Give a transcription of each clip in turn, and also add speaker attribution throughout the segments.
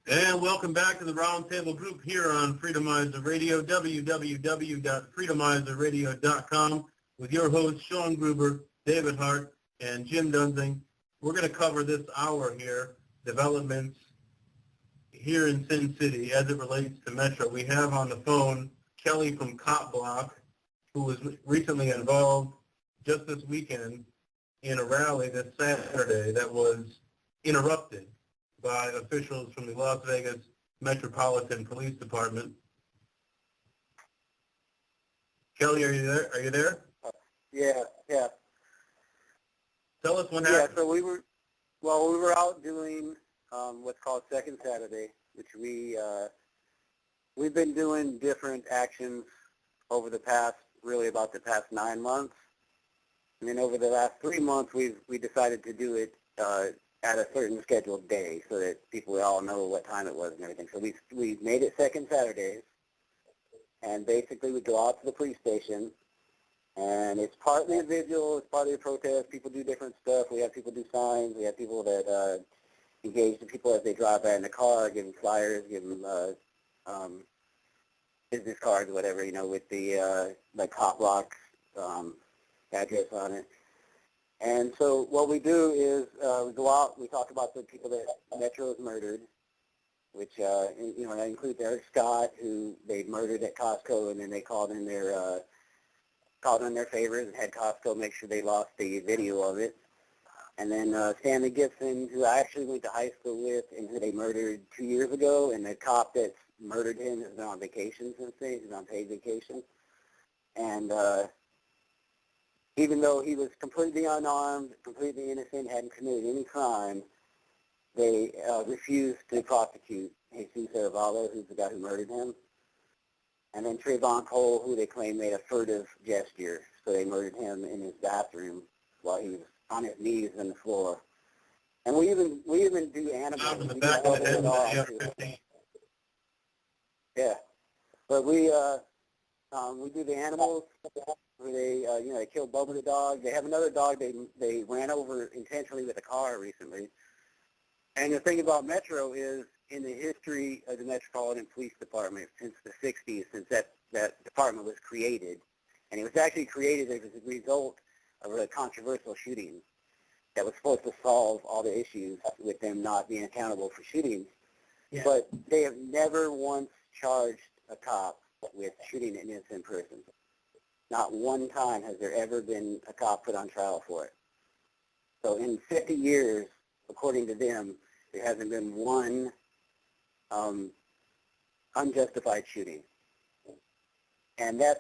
Speaker 1: And welcome back to the Roundtable Group here on Freedomizer Radio, www.freedomizerradio.com, with your hosts, Sean Gruber, David Hart, and Jim Duensing. We're going to cover this hour here, developments here in Sin City as it relates to Metro. We have on the phone Kelly from Cop Block, who was recently involved just this weekend in a rally this Saturday that was interrupted by officials from the Las Vegas Metropolitan Police Department. Kelly, are you there?
Speaker 2: Yeah.
Speaker 1: Tell us what happened.
Speaker 2: Yeah, so we were out doing what's called Second Saturday, which we've been doing different actions over the past 9 months. And then over the last 3 months, we decided to do it at a certain scheduled day so that people would all know what time it was and everything. So we made it Second Saturdays, and basically we go out to the police station, and it's partly a vigil, it's partly a protest. People do different stuff. We have people do signs. We have people that engage the people as they drive by in the car, give them flyers, give them business cards, whatever, with the like Cop Block's address on it. And so what we do is we go out, we talk about the people that Metro has murdered, which, that includes Eric Scott, who they murdered at Costco, and then they called in their favors and had Costco make sure they lost the video of it. And then Stanley Gibson, who I actually went to high school with and who they murdered 2 years ago, and the cop that's murdered him has been on vacation since then. He's on paid vacation. And even though he was completely unarmed, completely innocent, hadn't committed any crime, they refused to prosecute Jesus Arevalo, who's the guy who murdered him. And then Trevon Cole, who they claim made a furtive gesture, so they murdered him in his bathroom while he was on his knees on the floor. And we even do animals.
Speaker 1: In the back of the head,
Speaker 2: yeah, but we do the animals where they they killed Bubba the dog. They have another dog they ran over intentionally with a car recently. And the thing about Metro is, in the history of the Metropolitan Police Department since the 60s, since that department was created, and it was actually created as a result of a controversial shooting that was supposed to solve all the issues with them not being accountable for shootings. Yeah. But they have never once charged a cop with shooting an innocent person. Not one time has there ever been a cop put on trial for it. So in 50 years, according to them, there hasn't been one unjustified shooting. And that's,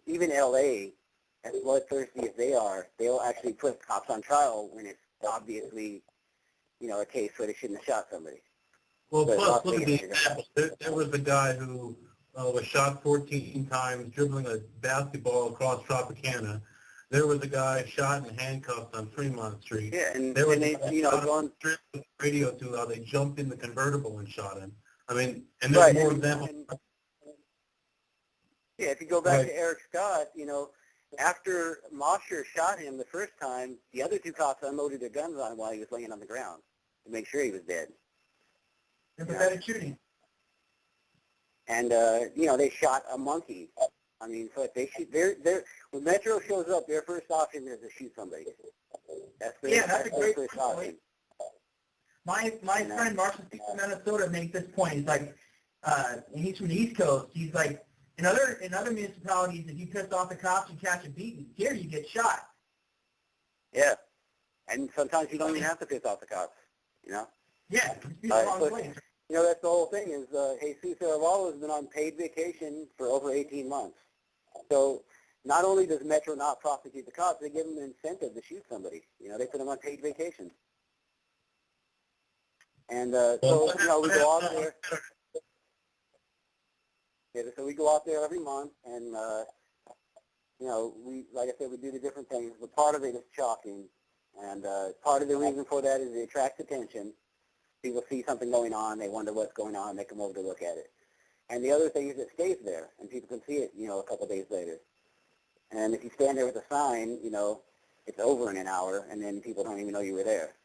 Speaker 2: even L.A., as bloodthirsty as they are, they'll actually put cops on trial when it's obviously, a case where they shouldn't have shot somebody.
Speaker 1: Well, plus, look at the examples. There was a guy who was shot 14 times dribbling a basketball across Tropicana. There was a guy shot and handcuffed on Fremont Street.
Speaker 2: Yeah, and
Speaker 1: there was
Speaker 2: they,
Speaker 1: going strip with the radio to how they jumped in the convertible and shot him. And there's more examples.
Speaker 2: Yeah, if you go back to Eric Scott, after Mosher shot him the first time, the other two cops unloaded their guns on him while he was laying on the ground to make sure he was dead.
Speaker 3: Sympathetic shooting.
Speaker 2: And, they shot a monkey. So if they shoot, when Metro shows up, their first option is to shoot somebody. That's
Speaker 3: a great
Speaker 2: first
Speaker 3: point.
Speaker 2: option.
Speaker 3: My friend Marshall Steve from Minnesota makes this point. He's like, and he's from the East Coast. He's like, in other municipalities, if you piss off the cops, you catch a beating. Here, you get shot.
Speaker 2: Yeah, and sometimes you don't even have to piss off the cops.
Speaker 3: Yeah, it's the wrong place.
Speaker 2: That's the whole thing is Jesus Arevalo has been on paid vacation for over 18 months. So not only does Metro not prosecute the cops, they give them an incentive to shoot somebody. They put them on paid vacation. And we go out there. Yeah, so we go out there every month, and we, like I said, we do the different things. But part of it is chalking, and part of the reason for that is it attracts attention. People see something going on, they wonder what's going on, they come over to look at it. And the other thing is it stays there, and people can see it, a couple of days later. And if you stand there with a sign, it's over in an hour, and then people don't even know you were there.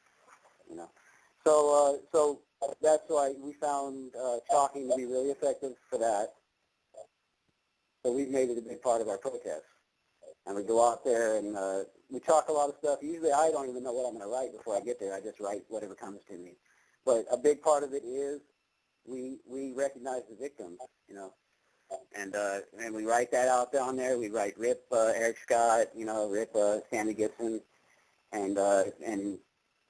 Speaker 2: So that's why we found chalking to be really effective for that. So we've made it a big part of our protest. And we go out there and we talk a lot of stuff. Usually I don't even know what I'm going to write before I get there. I just write whatever comes to me. But a big part of it is we recognize the victims, you know. And we write that out down there. We write RIP Eric Scott, you know, RIP Stanley Gibson. And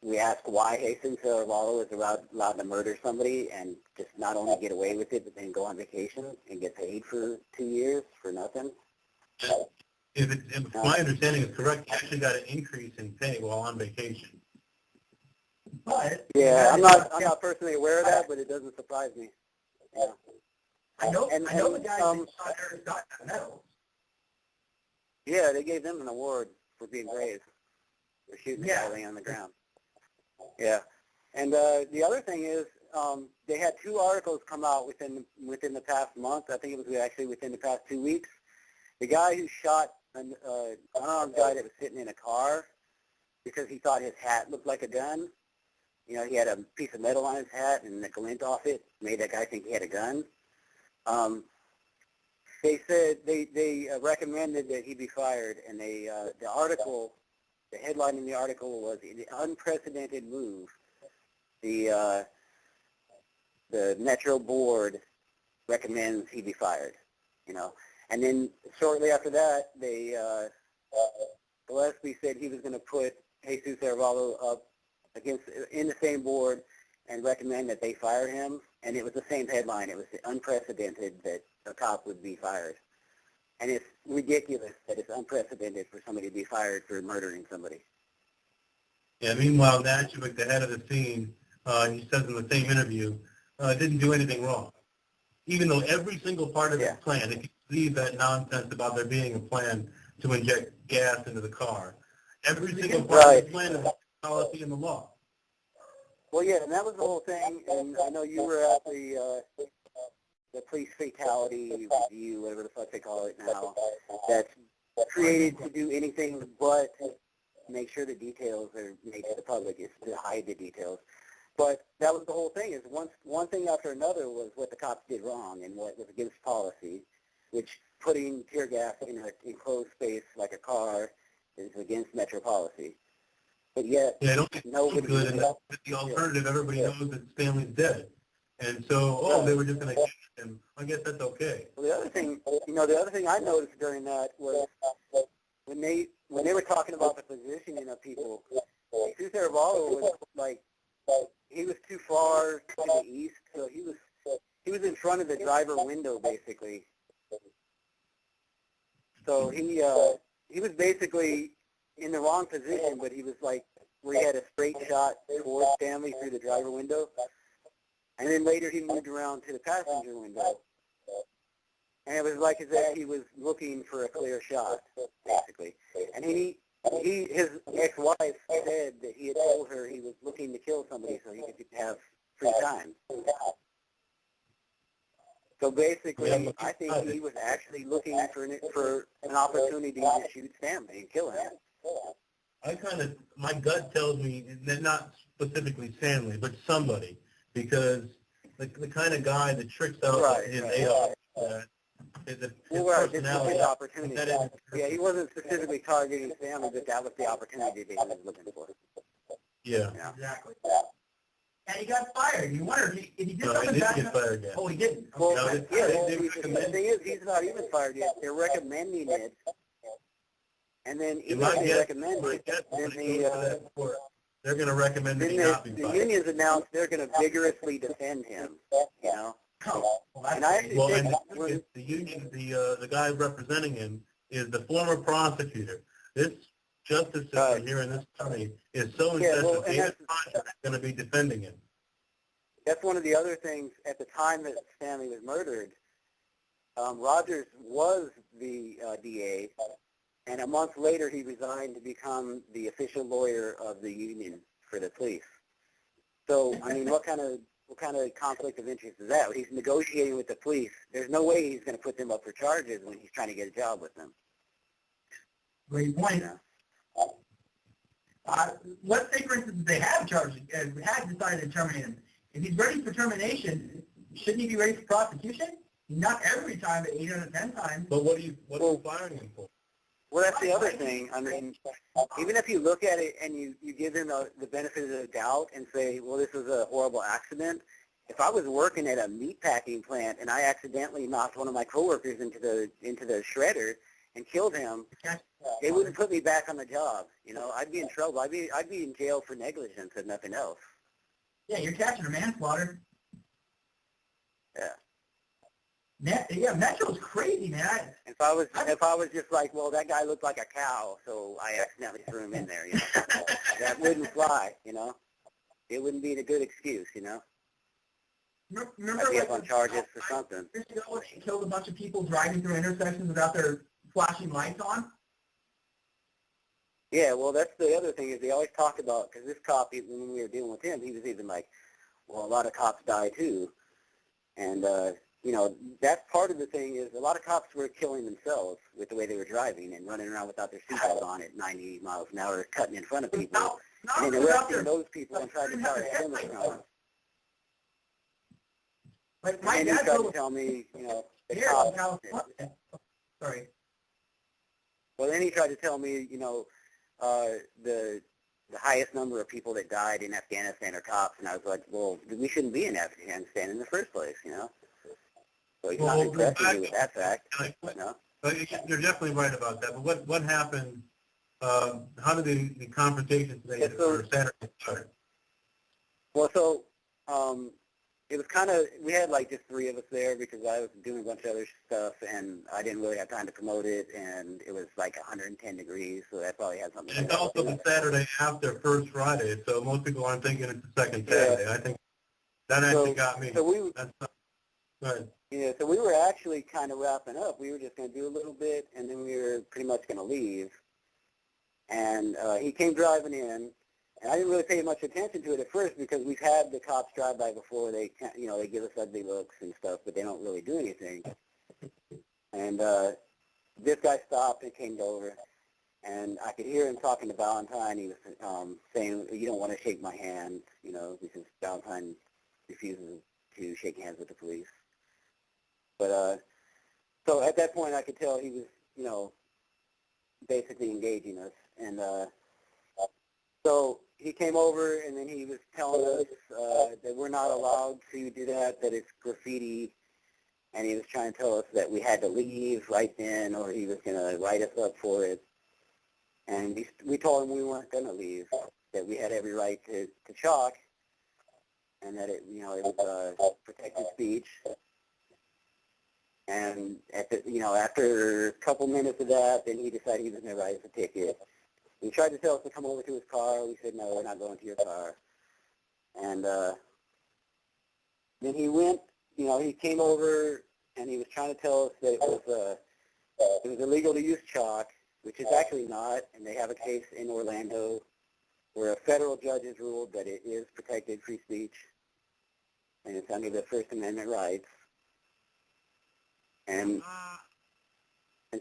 Speaker 2: we ask why Jesus Arevalo is allowed to murder somebody and just not only get away with it, but then go on vacation and get paid for 2 years for nothing.
Speaker 1: If my understanding is correct, he actually got an increase in pay while on vacation.
Speaker 3: But
Speaker 2: Yeah, I'm not personally aware of that, but it doesn't surprise me. Yeah.
Speaker 3: I know the guys that shot Eric Scott got medals.
Speaker 2: Yeah, they gave them an award for being brave, for shooting the guy laying on the ground. Yeah, and the other thing is they had 2 articles come out within the past month. I think it was actually within the past 2 weeks. The guy who shot an unarmed guy that was sitting in a car because he thought his hat looked like a gun. You know, he had a piece of metal on his hat, and the glint off it made that guy think he had a gun. They said they recommended that he be fired, and the headline in the article was "The Unprecedented Move." The Metro Board recommends he be fired. You know, and then shortly after that, Gillespie said he was going to put Jesus Arevalo up in the same board and recommend that they fire him. And it was the same headline. It was unprecedented that a cop would be fired. And it's ridiculous that it's unprecedented for somebody to be fired for murdering somebody.
Speaker 1: Yeah, meanwhile, Natchevik, the head of the scene, he says in the same interview, didn't do anything wrong. Even though every single part of his plan, if you believe that nonsense about there being a plan to inject gas into the car, every single part of the plan is policy in the law.
Speaker 2: Well, yeah, and that was the whole thing, and I know you were at the police fatality review, whatever the fuck they call it now, that's created to do anything but make sure the details are made to the public, is to hide the details. But that was the whole thing, is one thing after another was what the cops did wrong and what was against policy, which putting tear gas in an enclosed space like a car is against Metro policy. But yet, nobody...
Speaker 1: good, and with the alternative, everybody knows that Stanley's dead. And so, they were just going to kill him. I guess that's okay.
Speaker 2: Well, the other thing I noticed during that was when they were talking about the positioning of people, Jesus Arevalo was like, he was too far to the east, so he was in front of the driver window basically. So he was basically in the wrong position, but he was like where he had a straight shot towards Stanley through the driver window. And then later he moved around to the passenger window. And it was like as if he was looking for a clear shot, basically. And his ex-wife said that he had told her he was looking to kill somebody so he could have free time. So basically, I think he was actually looking for an opportunity to shoot Stanley and kill him.
Speaker 1: My gut tells me that not specifically Stanley, but somebody, because the kind of guy that tricks out his AR, his personality.
Speaker 2: His opportunity. Yeah, he wasn't specifically targeting Stanley, but that was the opportunity that he was looking for.
Speaker 1: Yeah.
Speaker 3: Exactly. And he got fired. You wonder if he did something
Speaker 1: bad. He didn't get fired yet.
Speaker 3: Oh, he didn't.
Speaker 2: Well, the thing is, he's not even fired yet. They're recommending it. And then even if they recommend it, then
Speaker 1: they're going to recommend that he not be fired.
Speaker 2: The unions announced they're going to vigorously defend him, you know.
Speaker 1: And I actually think the union, the guy representing him is the former prosecutor. This justice system here in this county is so incessant. David is going to be defending him.
Speaker 2: That's one of the other things. At the time that Stanley was murdered, Rogers was the DA, and a month later he resigned to become the official lawyer of the union for the police. So, I mean, what kind of conflict of interest is that? He's negotiating with the police. There's no way he's going to put them up for charges when he's trying to get a job with them.
Speaker 3: Great point.
Speaker 2: You know?
Speaker 3: Let's say, for instance, they have charged, had decided to terminate him. If he's ready for termination, shouldn't he be ready for prosecution? Not every time, but 8 out of 10 times.
Speaker 1: But what are you firing him for?
Speaker 2: Well, that's the other thing. I mean, even if you look at it and you give him the benefit of the doubt and say, well, this was a horrible accident, if I was working at a meatpacking plant and I accidentally knocked one of my coworkers into the shredder and killed him, they wouldn't put me back on the job. You know, I'd be in trouble. I'd be in jail for negligence if nothing else.
Speaker 3: Yeah, you're catching a manslaughter.
Speaker 2: Yeah.
Speaker 3: Yeah, Metro's crazy, man.
Speaker 2: If I was just like, well, that guy looked like a cow, so I accidentally threw him in there, you know, that wouldn't fly, you know. It wouldn't be a good excuse, you know.
Speaker 3: Remember
Speaker 2: I'd be up on charges for something.
Speaker 3: Years ago when they killed a bunch of people driving through intersections without their flashing lights on?
Speaker 2: Yeah, well, that's the other thing is they always talk about, because this cop, when we were dealing with him, he was even like, well, a lot of cops die too. And, you know, that's part of the thing is a lot of cops were killing themselves with the way they were driving and running around without their seatbelt on at 90 miles an hour, cutting in front of people, and then arresting those people and trying to charge them with crimes.
Speaker 3: Like my
Speaker 2: and
Speaker 3: dad
Speaker 2: he tried to
Speaker 3: told
Speaker 2: tell me, you know, the
Speaker 3: here in
Speaker 2: cops.
Speaker 3: California. Sorry.
Speaker 2: Well, then he tried to tell me, you know, the highest number of people that died in Afghanistan are cops, and I was like, well, we shouldn't be in Afghanistan in the first place, you know. So he's not impressing me with that fact, you know.
Speaker 1: But you're definitely right about that. But what happened? How did the confrontation today or Saturday start?
Speaker 2: Well, so it was kind of, we had like just 3 of us there because I was doing a bunch of other stuff, and I didn't really have time to promote it, and it was like 110 degrees, so that probably had something to do with it.
Speaker 1: It's also the Saturday after First Friday, so most people aren't thinking it's the second Saturday. I think that actually got me.
Speaker 2: So we,
Speaker 1: go ahead.
Speaker 2: Yeah, so we were actually kind of wrapping up. We were just going to do a little bit, and then we were pretty much going to leave. And he came driving in, and I didn't really pay much attention to it at first because we've had the cops drive by before. They, you know, they give us ugly looks and stuff, but they don't really do anything. And this guy stopped and came over, and I could hear him talking to Ballentine. He was saying, "You don't want to shake my hand," you know, because Ballentine refuses to shake hands with the police. But so at that point, I could tell he was, you know, basically engaging us. And so he came over, and then he was telling us that we're not allowed to do that, that it's graffiti. And he was trying to tell us that we had to leave right then, or he was going to write us up for it. And we told him we weren't going to leave, that we had every right to chalk, and that it, you know, it was protected speech. And at the, you know, after a couple minutes of that, then he decided he was going to write us a ticket. He tried to tell us to come over to his car. We said, no, we're not going to your car. And then he went, you know, he came over and he was trying to tell us that it was illegal to use chalk, which is actually not. And they have a case in Orlando where a federal judge has ruled that it is protected free speech, and it's under the First Amendment rights. And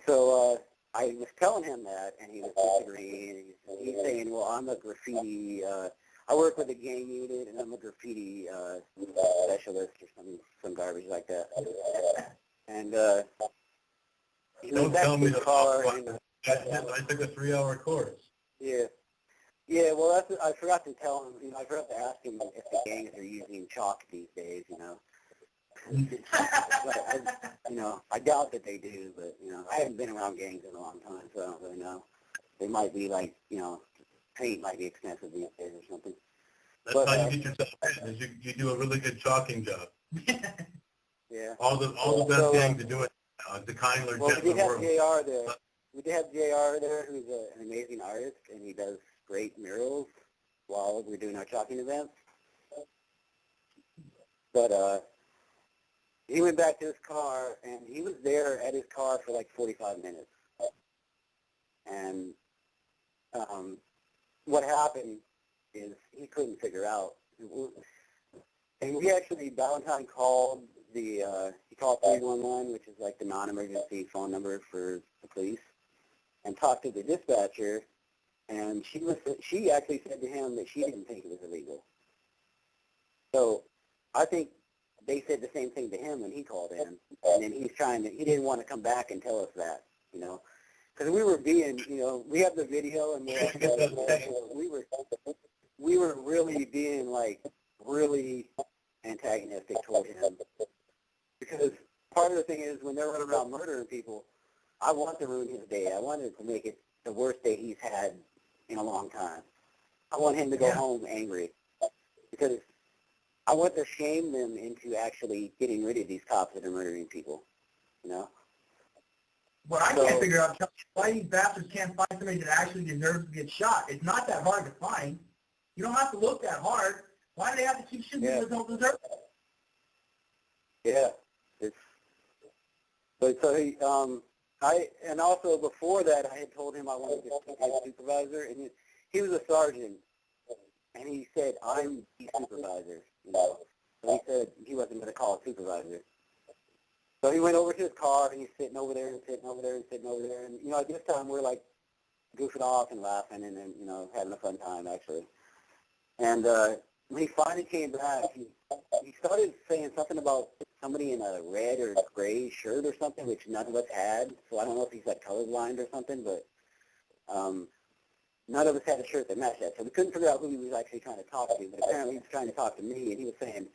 Speaker 2: so I was telling him that, and he was disagreeing. And he's saying, well, I'm a graffiti, I work with a gang unit, and I'm a graffiti specialist or some garbage like that. And he went back to his car. And,
Speaker 1: I took a 3-hour course.
Speaker 2: Yeah. Yeah, well, I forgot to tell him, you know, I forgot to ask him if the gangs are using chalk these days, you know. You know, I doubt that they do, but, you know, I haven't been around gangs in a long time, so I don't really know. They might be like, you know, paint might be expensive these days or something.
Speaker 1: That's how you get yourself in, is you do a really good chalking job.
Speaker 2: Yeah.
Speaker 1: All the best gangs to do it now. The kindler,
Speaker 2: well,
Speaker 1: gentler world.
Speaker 2: We did have JR there, who's an amazing artist, and he does great murals while we're doing our chalking events. But he went back to his car, and he was there at his car for like 45 minutes. And what happened is he couldn't figure out. And we actually, Ballentine called he called 311, which is like the non-emergency phone number for the police, and talked to the dispatcher, and she actually said to him that she didn't think it was illegal. So I think they said the same thing to him when he called in, and then he didn't want to come back and tell us that, because we were being, we have the video, and we were really being like really antagonistic toward him, because part of the thing is when they're running around murdering people, I want to ruin his day. I wanted to make it the worst day he's had in a long time. I want him to go home angry, because I want to shame them into actually getting rid of these cops that are murdering people,
Speaker 3: What I can't figure out is why these bastards can't find somebody that actually deserves to get shot. It's not that hard to find. You don't have to look that hard. Why do they have to keep shooting people that don't deserve it?
Speaker 2: Yeah. But so and also before that, I had told him I wanted to be a supervisor, and he was a sergeant, and he said, I'm the supervisor, So he said he wasn't going to call a supervisor. So he went over to his car, and he's sitting over there and sitting over there and sitting over there. And, at this time, we're, like, goofing off and laughing and having a fun time, actually. And when he finally came back, he started saying something about somebody in a red or gray shirt or something, which none of us had. So I don't know if he's, like, colorblind or something, but none of us had a shirt that matched that. So we couldn't figure out who he was actually trying to talk to, but apparently he was trying to talk to me, and he was saying,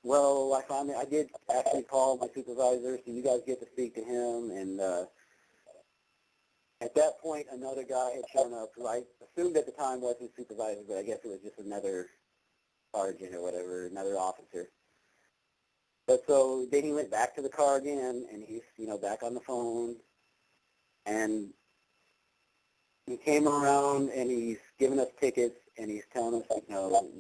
Speaker 2: well, I did actually call my supervisor, so you guys get to speak to him. And at that point, another guy had shown up who I assumed at the time was his supervisor, but I guess it was just another sergeant or whatever, another officer. But so then he went back to the car again, and he's, back on the phone, and he came around, and he's giving us tickets, and he's telling us,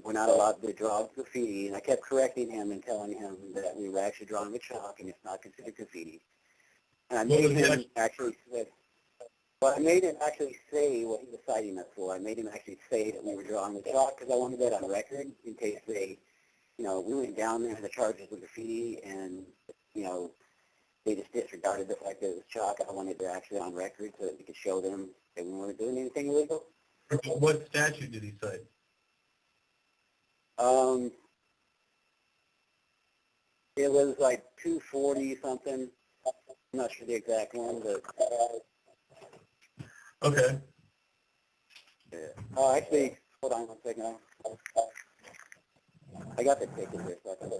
Speaker 2: we're not allowed to draw graffiti. And I kept correcting him and telling him that we were actually drawing with chalk, and it's not considered graffiti. And I made him actually say, I made him actually say what he was citing us for. I made him actually say that we were drawing with chalk, because I wanted that on record in case they, we went down there and the charges were graffiti, and, they just disregarded the fact that it was chalk. I wanted to actually on record so that we could show them that we weren't doing anything illegal.
Speaker 1: What statute did he cite?
Speaker 2: It was like 240 something. I'm not sure the exact one, but
Speaker 1: okay.
Speaker 2: Yeah. Oh, actually, hold on one second. I got the ticket here, so I can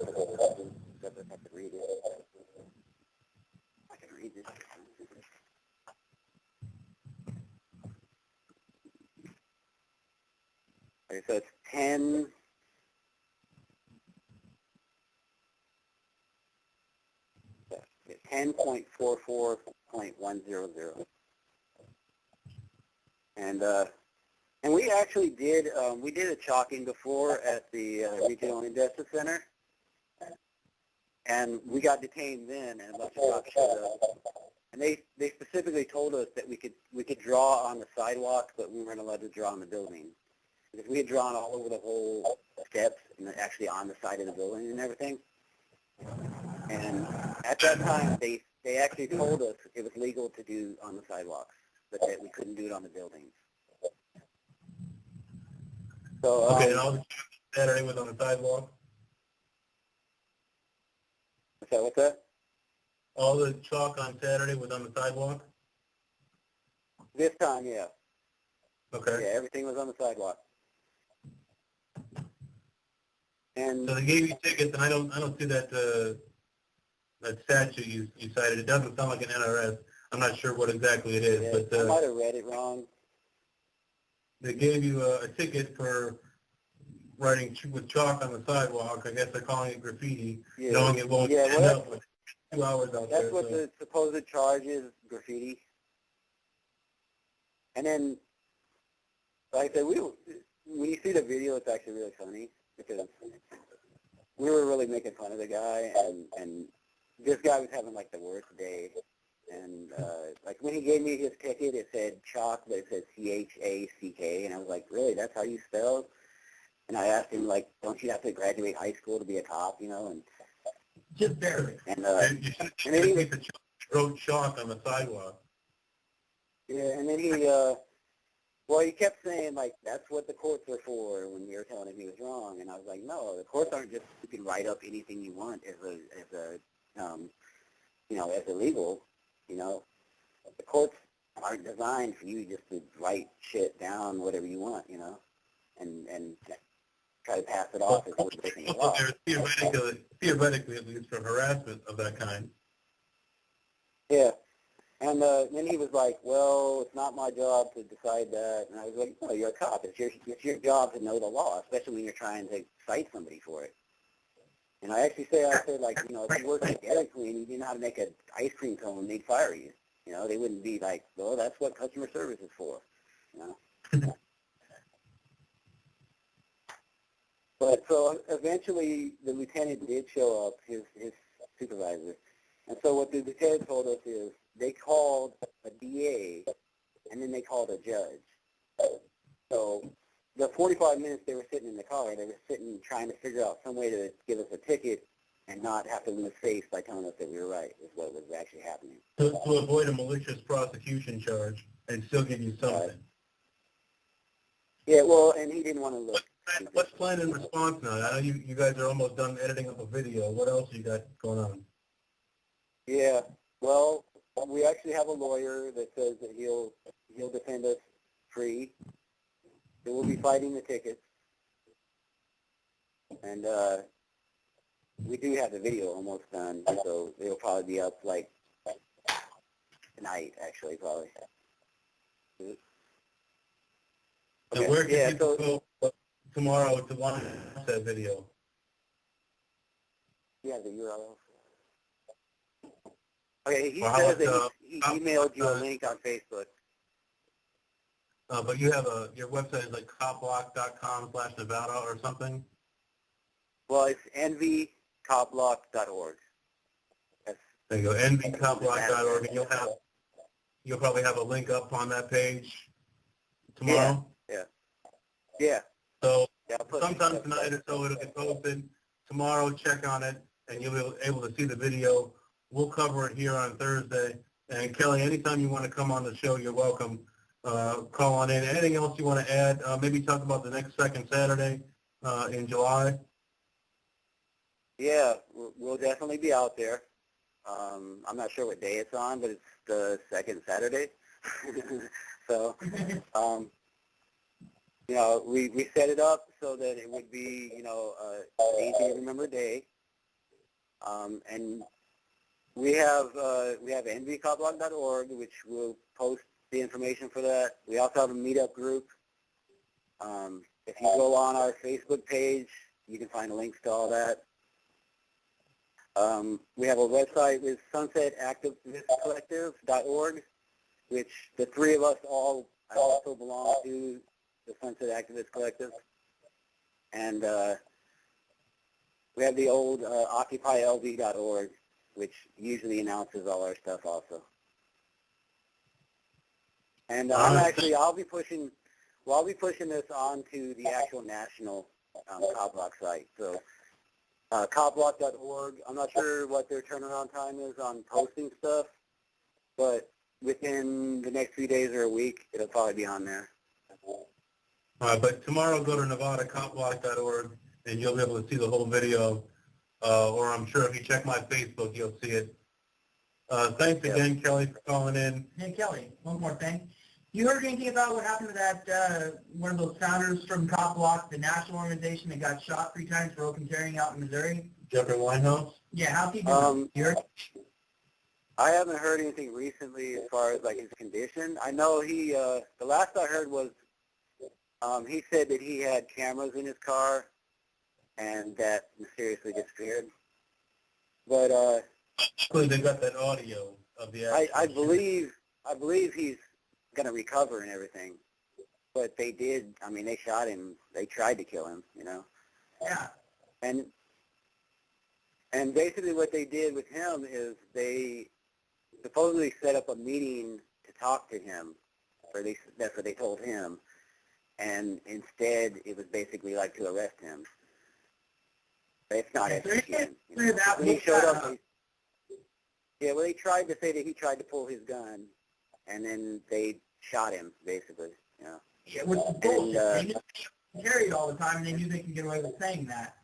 Speaker 2: read it. I can read this. Okay, so it's 10.44.100. And we actually did a chalking before at the Regional Injustice Center, and we got detained then, and a bunch of cops showed up. And they specifically told us that we could draw on the sidewalk, but we weren't allowed to draw on the building, because we had drawn all over the whole steps and actually on the side of the building and everything. And at that time, they actually told us it was legal to do on the sidewalks, but that we couldn't do it on the buildings. So
Speaker 1: okay, and all the Saturday was on the sidewalk?
Speaker 2: What's that?
Speaker 1: All the chalk on Saturday was on the sidewalk?
Speaker 2: This time, yeah.
Speaker 1: Okay.
Speaker 2: Yeah, everything was on the sidewalk. And
Speaker 1: so they gave you tickets, and I don't see that that statute you cited. It doesn't sound like an NRS. I'm not sure what exactly it is,
Speaker 2: yeah,
Speaker 1: but
Speaker 2: I might have read it wrong.
Speaker 1: They gave you a ticket for writing with chalk on the sidewalk. I guess they're calling it graffiti, knowing it won't end up with 2 hours out there.
Speaker 2: That's what the supposed charge is, graffiti. And then, like I said, when you see the video, it's actually really funny, because we were really making fun of the guy, and this guy was having, like, the worst day. And, like, when he gave me his ticket, it said chalk, but it said C-H-A-C-K, and I was like, really, that's how you spell? And I asked him, like, don't you have to graduate high school to be a cop, and
Speaker 3: just barely.
Speaker 1: And then he wrote chalk on the sidewalk.
Speaker 2: Yeah, and then he Well, he kept saying, like, that's what the courts are for when we were telling him he was wrong. And I was like, no, the courts aren't just, you can write up anything you want as illegal, you know. The courts aren't designed for you just to write shit down, whatever you want, you know, and try to pass it off as we're breaking the law.
Speaker 1: Theoretically, at least, for harassment of that kind.
Speaker 2: Yeah. And then he was like, well, it's not my job to decide that. And I was like, no, you're a cop. It's your job to know the law, especially when you're trying to cite somebody for it. And I actually said, like, you know, if you worked at Dairy Queen, you didn't know how to make an ice cream cone, they'd fire you. You know, they wouldn't be like, well, that's what customer service is for, you know. But so eventually the lieutenant did show up, his supervisor. And so what the lieutenant told us is they called a DA and then they called a judge. So the 45 minutes they were sitting in the car, they were sitting trying to figure out some way to give us a ticket and not have to lose face by telling us that we were right, is what was actually happening.
Speaker 1: To avoid a malicious prosecution charge and still give you something.
Speaker 2: Yeah, well, and he didn't want to look.
Speaker 1: What's planned in response now? I know you guys are almost done editing up a video. What else you got going on?
Speaker 2: Yeah, well, we actually have a lawyer that says that he'll defend us free. He will be fighting the tickets. And we do have the video almost done, so it'll probably be up, like, tonight, actually, probably.
Speaker 1: And where can people go tomorrow to watch that video?
Speaker 2: Yeah, the URL. Okay, he
Speaker 1: Or
Speaker 2: says that he emailed you a link on Facebook.
Speaker 1: But you have your website is like copblock.com/Nevada or something?
Speaker 2: Well, it's nvcopblock.org.
Speaker 1: There you go, nvcopblock.org, and you'll probably have a link up on that page tomorrow?
Speaker 2: Yeah.
Speaker 1: So sometime tonight or so it'll get posted. Tomorrow, check on it, and you'll be able to see the video. We'll cover it here on Thursday. And Kelly, anytime you want to come on the show, you're welcome. Call on in. Anything else you want to add? Maybe talk about the next second Saturday in July?
Speaker 2: Yeah, we'll definitely be out there. I'm not sure what day it's on, but it's the second Saturday. So, you know, we set it up so that it would be, you know, an easy to remember day. And we have nvcopblock.org, which will post the information for that. We also have a meetup group. If you go on our Facebook page, you can find links to all that. We have a website with sunsetactivistcollective.org, which the three of us all also belong to the Sunset Activist Collective. And we have the old occupylv.org, which usually announces all our stuff also. And I'll be pushing this onto the actual national Copblock site. So copblock.org, I'm not sure what their turnaround time is on posting stuff, but within the next few days or a week, it'll probably be on there.
Speaker 1: But tomorrow, go to nevadacopblock.org, and you'll be able to see the whole video. Or I'm sure if you check my Facebook, you'll see it. Thanks again, Kelly, for calling in.
Speaker 3: Hey, Kelly, one more thing. You heard anything about what happened to that one of those founders from Cop Block, the national organization that got shot 3 times for open carrying out in Missouri?
Speaker 1: Jeffrey Winehouse?
Speaker 3: Yeah, how's he doing? You heard?
Speaker 2: I haven't heard anything recently as far as like his condition. I know he, the last I heard was he said that he had cameras in his car and that mysteriously disappeared. But
Speaker 1: they got that audio of the
Speaker 2: I believe he's going to recover and everything. But they did, I mean, they shot him. They tried to kill him, you know.
Speaker 3: Yeah.
Speaker 2: And basically what they did with him is they supposedly set up a meeting to talk to him, or at least that's what they told him. And instead, it was basically like to arrest him. But it's not execution. You know? When he showed up, they tried to say that he tried to pull his gun, and then they shot him, basically. You know.
Speaker 3: Yeah, which is bullshit. They just carry it all the time, and they knew they can get away with saying that.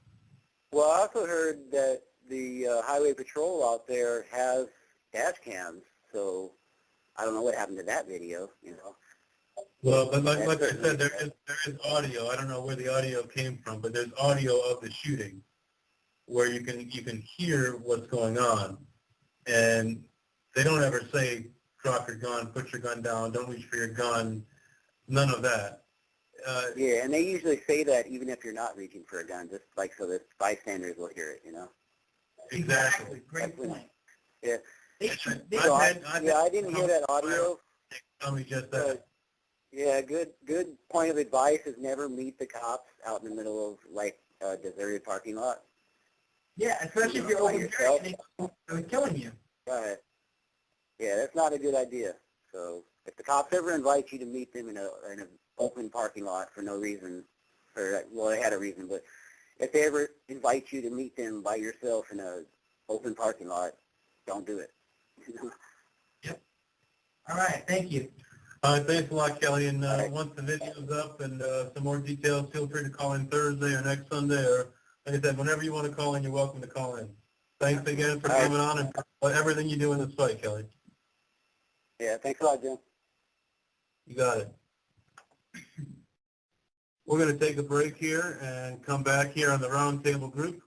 Speaker 2: Well, I also heard that the highway patrol out there has dash cams, so I don't know what happened to that video, you know.
Speaker 1: Well, but like I said, there is audio. I don't know where the audio came from, but there's audio of the shooting where you can hear what's going on, and they don't ever say drop your gun, put your gun down, don't reach for your gun, none of that.
Speaker 2: Yeah, and they usually say that even if you're not reaching for a gun, just like so that bystanders will hear it, you know.
Speaker 1: Exactly.
Speaker 3: Great point.
Speaker 2: Yeah.
Speaker 1: I
Speaker 2: didn't hear that audio.
Speaker 1: Tell me just that.
Speaker 2: Yeah, good point of advice is never meet the cops out in the middle of like a deserted parking lot.
Speaker 3: Yeah, especially if you're open carrying, they're killing you.
Speaker 2: Right. Yeah, that's not a good idea. So if the cops ever invite you to meet them in an open parking lot for no reason, well, they had a reason, but if they ever invite you to meet them by yourself in an open parking lot, don't do it.
Speaker 1: Yep.
Speaker 3: All right, thank you.
Speaker 1: All right, thanks a lot, Kelly. And once the video's up and some more details, feel free to call in Thursday or next Sunday, or like I said, whenever you want to call in, you're welcome to call in. Thanks again for coming on and for everything you do in this fight, Kelly.
Speaker 2: Yeah, thanks a lot, Jim.
Speaker 1: You got it. We're going to take a break here and come back here on the Roundtable Group